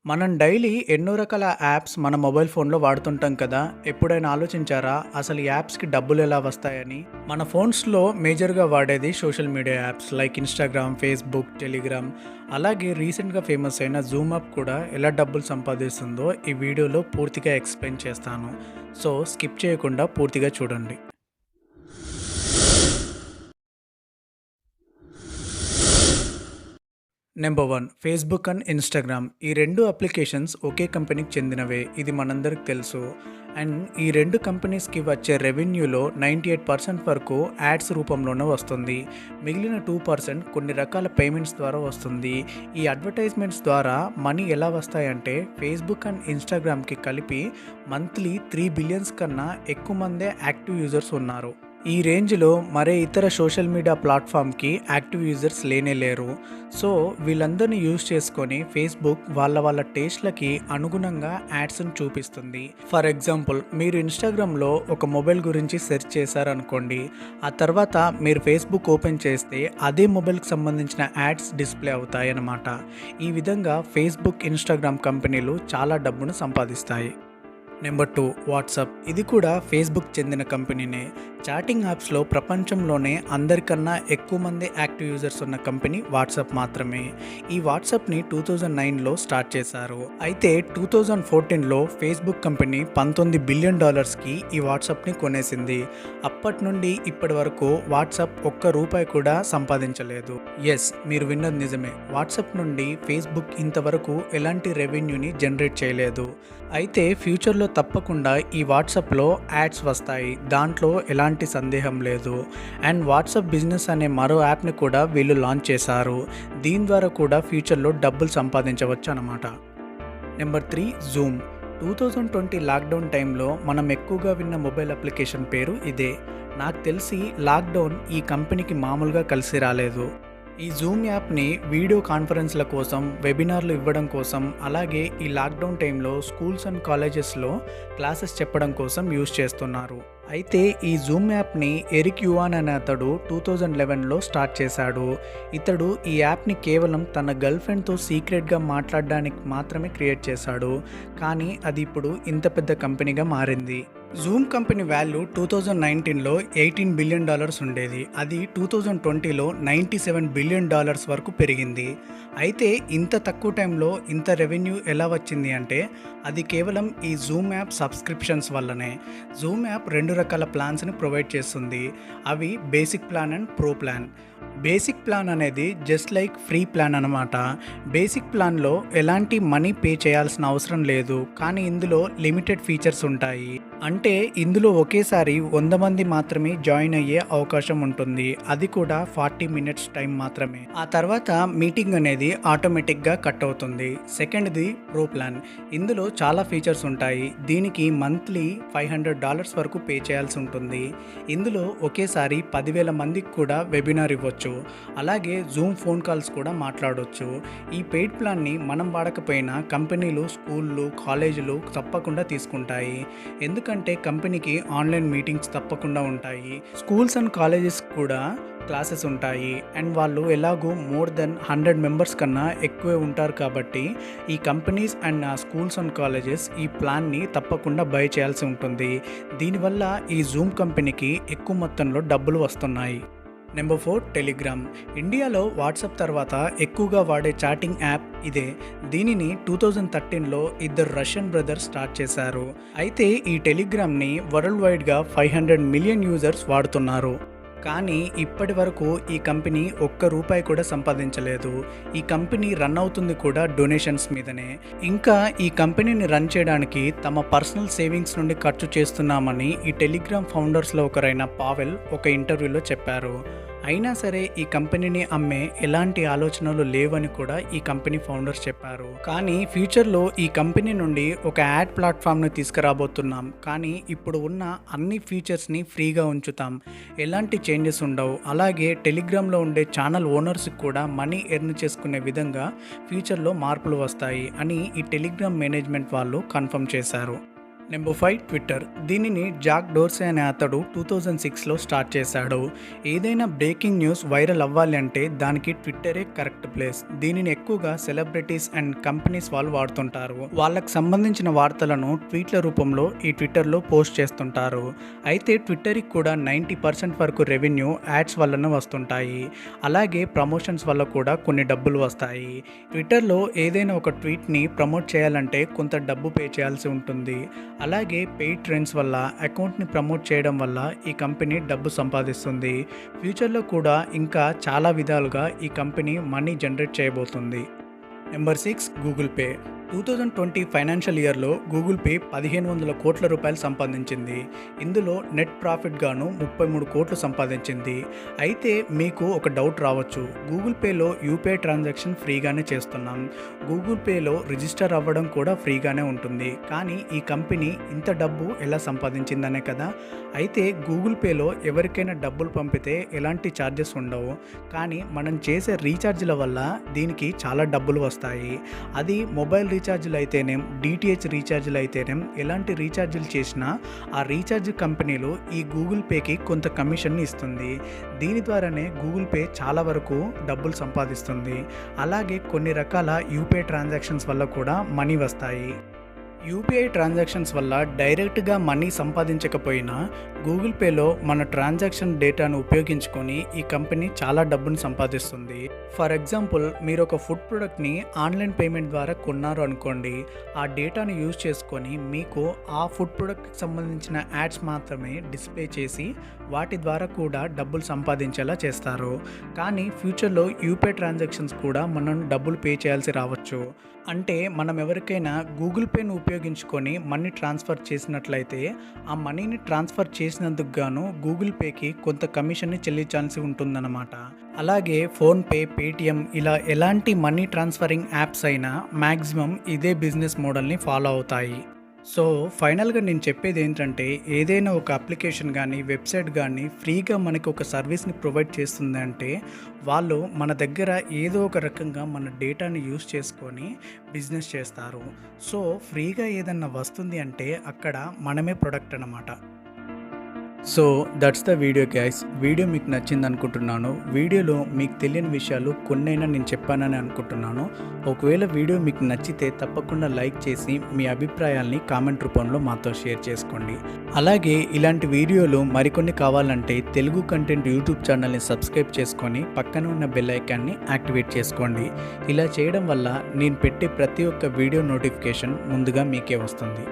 మనం డైలీ ఎన్నో రకాల యాప్స్ మన మొబైల్ ఫోన్లో వాడుతుంటాం కదా. ఎప్పుడైనా ఆలోచించారా అసలు ఈ యాప్స్కి డబ్బులు ఎలా వస్తాయని? మన ఫోన్స్లో మేజర్గా వాడేది social media apps like Instagram, Facebook, Telegram. అలాగే రీసెంట్గా ఫేమస్ అయిన జూమ్ యాప్ కూడా ఎలా డబ్బులు సంపాదిస్తుందో ఈ వీడియోలో పూర్తిగా ఎక్స్ప్లెయిన్ చేస్తాను. సో స్కిప్ చేయకుండా పూర్తిగా చూడండి. Number 1 Facebook and Instagram. ఈ 2 అప్లికేషన్స్ ఒకే కంపెనీకి చెందినవే. ఇది మనందరికి తెలుసు. అండ్ ఈ 2 కంపెనీస్‌కి వచ్చే రెవెన్యూలో 98% వరకు యాడ్స్ రూపంలోనే వస్తుంది. మిగిలిన 2% కొన్ని రకాల పేమెంట్స్ ద్వారా వస్తుంది. ఈ అడ్వర్టైజ్మెంట్స్ ద్వారా మనీ ఎలా వస్తాయంటే ఫేస్బుక్ అండ్ ఇన్‌స్టాగ్రామ్‌కి కలిపి మంత్లీ 3 బిలియన్స్ కన్నా ఎక్కువ మందే యాక్టివ్ యూజర్స్ ఉన్నారు. ఈ రేంజ్లో మరే ఇతర సోషల్ మీడియా ప్లాట్ఫామ్కి యాక్టివ్ యూజర్స్ లేరు. సో వీళ్ళందరినీ యూజ్ చేసుకొని ఫేస్బుక్ వాళ్ళ టేస్ట్లకి అనుగుణంగా యాడ్స్ని చూపిస్తుంది. ఫర్ ఎగ్జాంపుల్, మీరు ఇన్స్టాగ్రామ్లో ఒక మొబైల్ గురించి సెర్చ్ చేశారనుకోండి. ఆ తర్వాత మీరు ఫేస్బుక్ ఓపెన్ చేస్తే అదే మొబైల్కి సంబంధించిన యాడ్స్ డిస్ప్లే అవుతాయి అన్నమాట. ఈ విధంగా ఫేస్బుక్, ఇన్స్టాగ్రామ్ కంపెనీలు చాలా డబ్బును సంపాదిస్తాయి. Number 2 WhatsApp. ఇది కూడా ఫేస్బుక్ చెందిన కంపెనీనే. చాటింగ్ యాప్స్లో ప్రపంచంలోనే అందరికన్నా ఎక్కువ మంది యాక్టివ్ యూజర్స్ ఉన్న కంపెనీ వాట్సాప్ మాత్రమే. ఈ వాట్సాప్ని 2009లో స్టార్ట్ చేశారు. అయితే 2014లో ఫేస్బుక్ కంపెనీ $19 బిలియన్ ఈ వాట్సాప్ని కొనేసింది. అప్పటి నుండి ఇప్పటి వరకు వాట్సాప్ ఒక్క రూపాయి కూడా సంపాదించలేదు. ఎస్, మీరు విన్నది నిజమే. వాట్సాప్ నుండి ఫేస్బుక్ ఇంతవరకు ఎలాంటి రెవెన్యూని జనరేట్ చేయలేదు. అయితే ఫ్యూచర్లో తప్పకుండా ఈ వాట్సాప్లో యాడ్స్ వస్తాయి. దాంట్లో ఎలాంటి సందేహం లేదు. అండ్ వాట్సాప్ బిజినెస్ అనే మరో యాప్ని కూడా వీళ్ళు లాంచ్ చేశారు. దీని ద్వారా కూడా ఫ్యూచర్లో డబ్బులు సంపాదించవచ్చు అన్నమాట. Number 3 Zoom. 2020 లాక్డౌన్ టైంలో మనం ఎక్కువగా విన్న మొబైల్ అప్లికేషన్ పేరు ఇదే. నాకు తెలిసి లాక్డౌన్ ఈ కంపెనీకి మామూలుగా కలిసి రాలేదు. ఈ జూమ్ యాప్ని వీడియో కాన్ఫరెన్స్ల కోసం, వెబినార్లు ఇవ్వడం కోసం, అలాగే ఈ లాక్డౌన్ టైంలో స్కూల్స్ అండ్ కాలేజెస్లో క్లాసెస్ చెప్పడం కోసం యూజ్ చేస్తున్నారు. అయితే ఈ జూమ్ యాప్ని ఎరిక్ యువాన్ అనే అతడు 2011లో స్టార్ట్ చేశాడు. ఇతడు ఈ యాప్ని కేవలం తన గర్ల్ ఫ్రెండ్తో సీక్రెట్గా మాట్లాడడానికి మాత్రమే క్రియేట్ చేశాడు. కానీ అది ఇప్పుడు ఇంత పెద్ద కంపెనీగా మారింది. జూమ్ కంపెనీ వాల్యూ 2019లో $18 బిలియన్ ఉండేది. అది 2020లో $97 బిలియన్ వరకు పెరిగింది. అయితే ఇంత తక్కువ టైంలో ఇంత రెవెన్యూ ఎలా వచ్చింది అంటే అది కేవలం ఈ జూమ్ యాప్ సబ్స్క్రిప్షన్స్ వల్లనే. జూమ్ యాప్ 2 రకాల ప్లాన్స్ని ప్రొవైడ్ చేస్తుంది. అవి basic plan and pro plan. Basic plan అనేది జస్ట్ లైక్ ఫ్రీ ప్లాన్ అనమాట. బేసిక్ ప్లాన్లో ఎలాంటి మనీ పే చేయాల్సిన అవసరం లేదు. కానీ ఇందులో లిమిటెడ్ ఫీచర్స్ ఉంటాయి. అంటే ఇందులో ఒకేసారి 100 మంది మాత్రమే జాయిన్ అయ్యే అవకాశం ఉంటుంది. అది కూడా 40 మినిట్స్ టైం మాత్రమే. ఆ తర్వాత మీటింగ్ అనేది ఆటోమేటిక్గా కట్ అవుతుంది. సెకండ్ది ప్రో ప్లాన్. ఇందులో చాలా ఫీచర్స్ ఉంటాయి. దీనికి మంత్లీ $500 వరకు పే చేయాల్సి ఉంటుంది. ఇందులో ఒకేసారి 10,000 మందికి కూడా వెబినార్ ఇవ్వచ్చు. అలాగే జూమ్ ఫోన్ కాల్స్ కూడా మాట్లాడవచ్చు. ఈ పెయిడ్ ప్లాన్ని మనం వాడకపోయినా కంపెనీలు, స్కూళ్ళు, కాలేజీలు తప్పకుండా తీసుకుంటాయి. ఎందుకంటే కంపెనీకి ఆన్లైన్ మీటింగ్స్ తప్పకుండా ఉంటాయి. స్కూల్స్ అండ్ కాలేజెస్ కూడా క్లాసెస్ ఉంటాయి. అండ్ వాళ్ళు ఎలాగో మోర్ దెన్ 100 మెంబర్స్ కన్నా ఎక్కువే ఉంటారు కాబట్టి ఈ companies and schools and colleges ఈ ప్లాన్ని తప్పకుండా బై చేయాల్సి ఉంటుంది. దీనివల్ల ఈ జూమ్ కంపెనీకి ఎక్కువ మొత్తంలో డబ్బులు వస్తున్నాయి. Number 4 Telegram. ఇండియాలో వాట్సాప్ తర్వాత ఎక్కువగా వాడే చాటింగ్ యాప్ ఇదే. దీనిని 2013లో ఇద్దరు రష్యన్ బ్రదర్స్ స్టార్ట్ చేశారు. అయితే ఈ టెలిగ్రామ్ని వరల్డ్ వైడ్గా 500 మిలియన్ యూజర్స్ వాడుతున్నారు. కానీ ఇప్పటి వరకు ఈ కంపెనీ ఒక్క రూపాయి కూడా సంపాదించలేదు. ఈ కంపెనీ రన్ అవుతుంది కూడా డొనేషన్స్ మీదనే. ఇంకా ఈ కంపెనీని రన్ చేయడానికి తమ పర్సనల్ సేవింగ్స్ నుండి ఖర్చు చేస్తున్నామని ఈ టెలిగ్రామ్ ఫౌండర్స్లో ఒకరైన పావెల్ ఒక ఇంటర్వ్యూలో చెప్పారు. అయినా సరే ఈ కంపెనీని అమ్మే ఎలాంటి ఆలోచనలు లేవని కూడా ఈ కంపెనీ ఫౌండర్స్ చెప్పారు. కానీ ఫ్యూచర్లో ఈ కంపెనీ నుండి ఒక యాడ్ ప్లాట్ఫామ్ని తీసుకురాబోతున్నాం. కానీ ఇప్పుడు ఉన్న అన్ని ఫీచర్స్ని ఫ్రీగా ఉంచుతాం. ఎలాంటి చేంజెస్ ఉండవు. అలాగే టెలిగ్రామ్లో ఉండే ఛానల్ ఓనర్స్కి కూడా మనీ ఎర్న్ చేసుకునే విధంగా ఫ్యూచర్లో మార్పులు వస్తాయి అని ఈ టెలిగ్రామ్ మేనేజ్మెంట్ వాళ్ళు కన్ఫర్మ్ చేశారు. Number 5 Twitter. దీనిని జాక్ డోర్సే అనే అతడు 2006లో స్టార్ట్ చేశాడు. ఏదైనా బ్రేకింగ్ న్యూస్ వైరల్ అవ్వాలి అంటే దానికి ట్విట్టరే కరెక్ట్ ప్లేస్. దీనిని ఎక్కువగా సెలబ్రిటీస్ అండ్ కంపెనీస్ వాళ్ళు వాడుతుంటారు. వాళ్ళకు సంబంధించిన వార్తలను ట్వీట్ల రూపంలో ఈ ట్విట్టర్లో పోస్ట్ చేస్తుంటారు. అయితే ట్విట్టర్కి కూడా 90% వరకు రెవెన్యూ యాడ్స్ వల్లనే వస్తుంటాయి. అలాగే ప్రమోషన్స్ వల్ల కూడా కొన్ని డబ్బులు వస్తాయి. ట్విట్టర్లో ఏదైనా ఒక ట్వీట్ని ప్రమోట్ చేయాలంటే కొంత డబ్బు పే చేయాల్సి ఉంటుంది. అలాగే పెయిడ్ ట్రెండ్స్ వల్ల అకౌంట్ని ప్రమోట్ చేయడం వల్ల ఈ కంపెనీ డబ్బు సంపాదిస్తుంది. ఫ్యూచర్లో కూడా ఇంకా చాలా విధాలుగా ఈ కంపెనీ మనీ జనరేట్ చేయబోతుంది. Number 6 Google pay. 2020 ఫైనాన్షియల్ ఇయర్లో గూగుల్ పే 1500 కోట్ల రూపాయలు సంపాదించింది. ఇందులో నెట్ ప్రాఫిట్ గాను 33 కోట్లు సంపాదించింది. అయితే మీకు ఒక డౌట్ రావచ్చు, గూగుల్ పేలో యూపీఐ ట్రాన్సాక్షన్ ఫ్రీగానే చేస్తున్నాం, గూగుల్ పేలో రిజిస్టర్ అవ్వడం కూడా ఫ్రీగానే ఉంటుంది, కానీ ఈ కంపెనీ ఇంత డబ్బు ఎలా సంపాదించిందనే కదా. అయితే గూగుల్ పేలో ఎవరికైనా డబ్బులు పంపితే ఎలాంటి ఛార్జెస్ ఉండవు, కానీ మనం చేసే రీఛార్జ్ల వల్ల దీనికి చాలా డబ్బులు వస్తాయి. అది మొబైల్ రీఛార్జ్లు అయితేనేం, డిటిహెచ్ రీఛార్జ్లు అయితేనేం, ఎలాంటి రీఛార్జ్లు చేసినా ఆ రీఛార్జ్ కంపెనీలు ఈ గూగుల్ పేకి కొంత కమిషన్ ఇస్తుంది. దీని ద్వారానే గూగుల్ పే చాలా వరకు డబ్బులు సంపాదిస్తుంది. అలాగే కొన్ని రకాల యూపీఐ ట్రాన్సాక్షన్స్ వల్ల కూడా మనీ వస్తాయి. యూపీఐ ట్రాన్సాక్షన్స్ వల్ల డైరెక్ట్గా మనీ సంపాదించకపోయినా గూగుల్ పేలో మన ట్రాన్సాక్షన్ డేటాను ఉపయోగించుకొని ఈ కంపెనీ చాలా డబ్బును సంపాదిస్తుంది. ఫర్ ఎగ్జాంపుల్, మీరు ఒక ఫుడ్ ప్రొడక్ట్ని ఆన్లైన్ పేమెంట్ ద్వారా కొన్నారు అనుకోండి. ఆ డేటాను యూజ్ చేసుకొని మీకు ఆ ఫుడ్ ప్రొడక్ట్కి సంబంధించిన యాడ్స్ మాత్రమే డిస్ప్లే చేసి వాటి ద్వారా కూడా డబ్బులు సంపాదించేలా చేస్తారు. కానీ ఫ్యూచర్లో యూపీఐ ట్రాన్సాక్షన్స్ కూడా మనం డబ్బులు పే చేయాల్సి రావచ్చు. అంటే మనం ఎవరికైనా గూగుల్ పేను ఉపయోగించుకొని మనీ ట్రాన్స్ఫర్ చేసినట్లయితే ఆ మనీని ట్రాన్స్ఫర్ చేసినందుకు గాను గూగుల్ పేకి కొంత కమిషన్ని చెల్లించాల్సి ఉంటుందన్నమాట. అలాగే ఫోన్పే, పేటిఎం ఇలా ఎలాంటి మనీ ట్రాన్స్ఫరింగ్ యాప్స్ అయినా మ్యాక్సిమం ఇదే బిజినెస్ మోడల్ని ఫాలో అవుతాయి. సో ఫైనల్గా నేను చెప్పేది ఏంటంటే, ఏదైనా ఒక అప్లికేషన్ కానీ వెబ్సైట్ కానీ ఫ్రీగా మనకి ఒక సర్వీస్ని ప్రొవైడ్ చేస్తుంది అంటే వాళ్ళు మన దగ్గర ఏదో ఒక రకంగా మన డేటాని యూస్ చేసుకొని బిజినెస్ చేస్తారు. సో ఫ్రీగా ఏదన్నా వస్తుంది అంటే అక్కడ మనమే ప్రొడక్ట్ అన్నమాట. So that's the video guys. Video మీకు నచ్చింది అనుకుంటున్నాను. వీడియోలో మీకు తెలియని విషయాలు కొన్నైనా నేను చెప్పానని అనుకుంటున్నాను. ఒకవేళ వీడియో మీకు నచ్చితే తప్పకుండా లైక్ చేసి మీ అభిప్రాయాల్ని కామెంట్ రూపంలో మాతో షేర్ చేసుకోండి. అలాగే ఇలాంటి వీడియోలు మరికొన్ని కావాలంటే తెలుగు కంటెంట్ యూట్యూబ్ ఛానల్ని సబ్స్క్రైబ్ చేసుకొని పక్కన ఉన్న బెల్ ఐకాన్ని యాక్టివేట్ చేసుకోండి. ఇలా చేయడం వల్ల నేను పెట్టే ప్రతి ఒక్క వీడియో నోటిఫికేషన్ ముందుగా మీకే వస్తుంది.